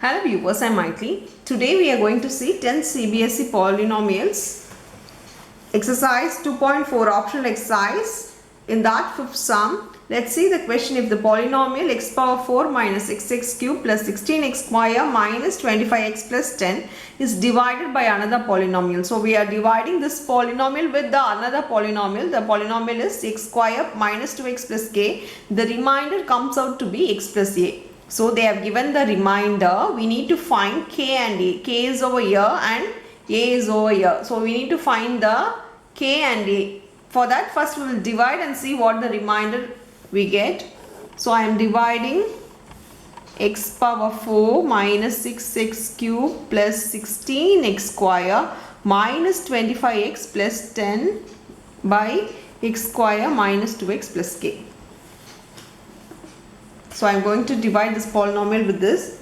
Hello viewers, I am Maitli. Today we are going to see 10 CBSE polynomials. Exercise 2.4 optional exercise. In that fifth sum, let's see the question if the polynomial x power 4 minus xx cube plus 16x square minus 25x plus 10 is divided by another polynomial. So we are dividing this polynomial with the another polynomial. The polynomial is x square minus 2x plus k. The remainder comes out to be x plus a. So they have given the remainder. We need to find k and a. K is over here and a is over here. So we need to find the k and a. For that, first we will divide and see what the remainder we get. So I am dividing x power 4 minus 6x cube plus 16x square minus 25x plus 10 by x square minus 2x plus k. So I am going to divide this polynomial with this.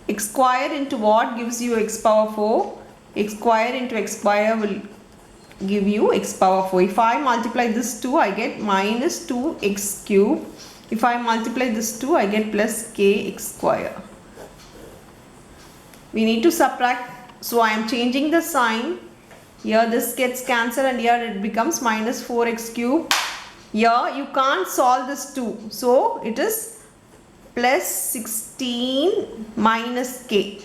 X square into what gives you x power 4? X square into x square will give you x power 4. If I multiply this 2, I get minus 2x cube. If I multiply this 2, I get plus kx square. We need to subtract. So I am changing the sign. Here this gets cancelled and here it becomes minus 4x cube. Here you can't solve this 2. So it is plus 16 minus k.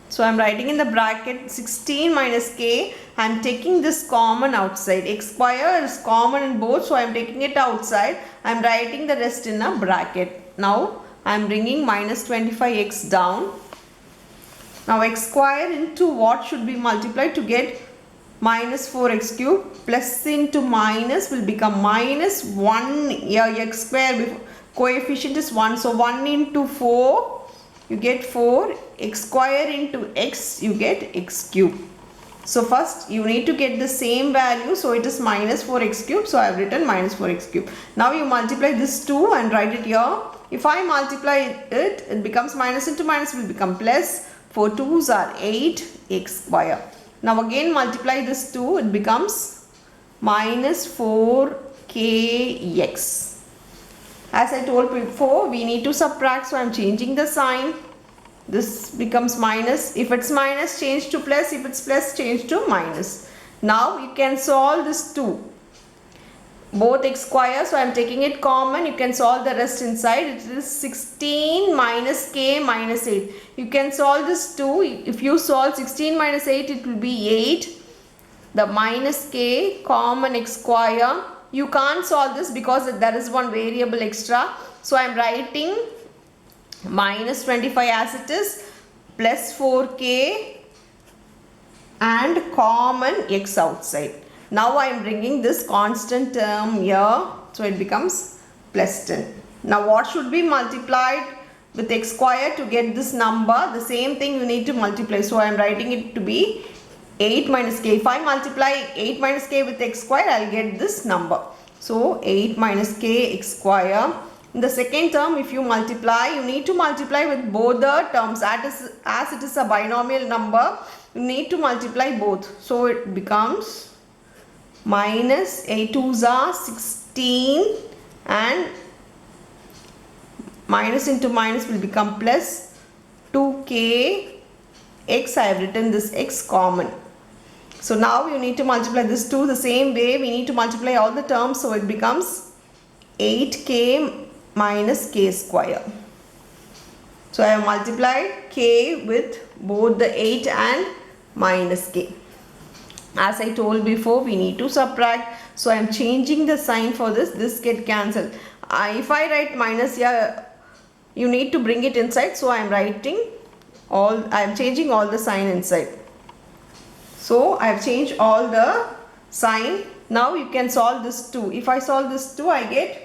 So I am writing in the bracket 16 minus k. I am taking this common outside. X square is common in both. So I am taking it outside. I am writing the rest in a bracket. Now I am bringing minus 25x down. Now x square into what should be multiplied to get minus 4x cube. Plus into minus will become minus 1. Here x square coefficient is 1. So 1 into 4 you get 4. X square into x you get x cube. So first you need to get the same value. So it is minus 4x cube. So I have written minus 4x cube. Now you multiply this 2 and write it here. If I multiply it, it becomes minus into minus will become plus. 4 2s are 8x square. Now again multiply this 2, it becomes minus 4kx. As I told before, we need to subtract, so I am changing the sign. This becomes minus. If it's minus, change to plus. If it's plus, change to minus. Now you can solve this 2. Both x square, so I am taking it common. You can solve the rest inside. It is 16 minus k minus 8. You can solve this 2. If you solve 16 minus 8, it will be 8. The minus k common x square. You can't solve this because there is one variable extra. So I am writing minus 25 as it is plus 4k and common x outside. Now I am bringing this constant term here. So it becomes plus 10. Now what should be multiplied with x square to get this number? The same thing you need to multiply. So I am writing it to be 8 minus k. If I multiply 8 minus k with x square, I will get this number. So 8 minus k x square. In the second term, if you multiply, you need to multiply with both the terms. As it is a binomial number, you need to multiply both. So it becomes minus 8 2s are 16 and minus into minus will become plus 2k x. I have written this x common. So now you need to multiply this 2 the same way. We need to multiply all the terms. So it becomes 8k minus k square. So I have multiplied k with both the 8 and minus k. As I told before, we need to subtract. So I am changing the sign for this. This get cancelled. If I write minus here, you need to bring it inside. So I am writing all. I am changing all the sign inside. So I have changed all the sign. Now you can solve this 2. If I solve this 2, I get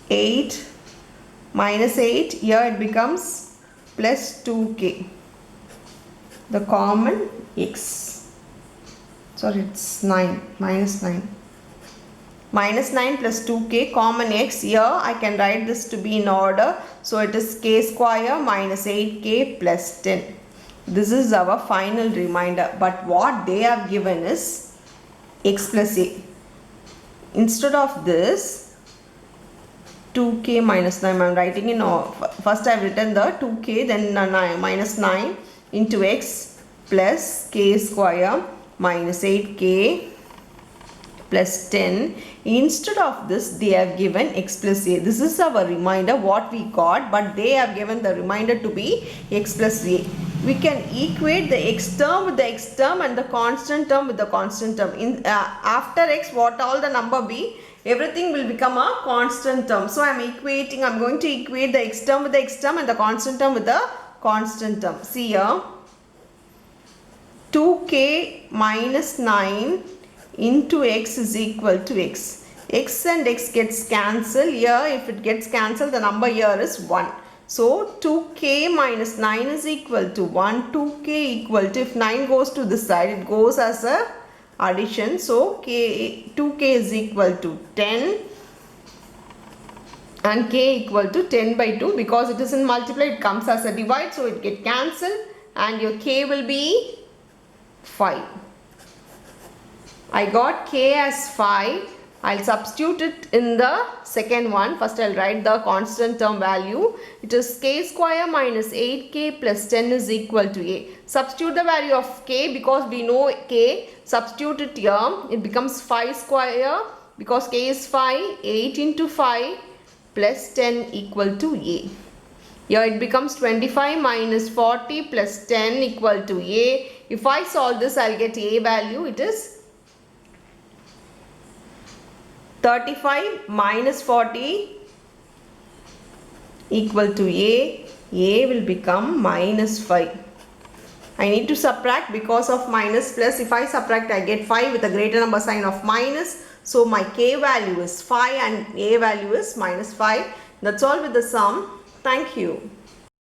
eight minus 8. Here it becomes plus 2k. The common x. Sorry, it's 9. Minus 9. Minus 9 plus 2k common x. Here I can write this to be in order. So it is k square minus 8k plus 10. This is our final remainder, but what they have given is x plus a. Instead of this 2k minus 9, I am writing in, first I have written the 2k, then 9 minus 9 into x plus k square minus 8k plus 10. Instead of this they have given x plus a. This is our remainder what we got, but they have given the remainder to be x plus a. We can equate the x term with the x term and the constant term with the constant term. After x, what all the number be, everything will become a constant term. So I am going to equate the x term with the x term and the constant term with the constant term. See here, 2k minus 9 into x is equal to x. X and x gets cancelled. Here, if it gets cancelled, the number here is 1. So 2k minus 9 is equal to 1. 2k equal to, if 9 goes to this side, it goes as a addition. So 2k is equal to 10 and k equal to 10 by 2. Because it is in multiply, it comes as a divide. So it get cancelled and your k will be 5. I got k as 5. I'll substitute it in the second one. First I'll write the constant term value. It is k square minus 8k plus 10 is equal to a. Substitute the value of k because we know k. Substitute it here. It becomes 5 square because k is 5. 8 into 5 plus 10 equal to a. Here it becomes 25 minus 40 plus 10 equal to a. If I solve this, I'll get a value. It is 35 minus 40 equal to a. A will become minus 5. I need to subtract because of minus plus. If I subtract, I get 5 with a greater number sign of minus. So my k value is 5 and a value is minus 5. That's all with the sum. Thank you.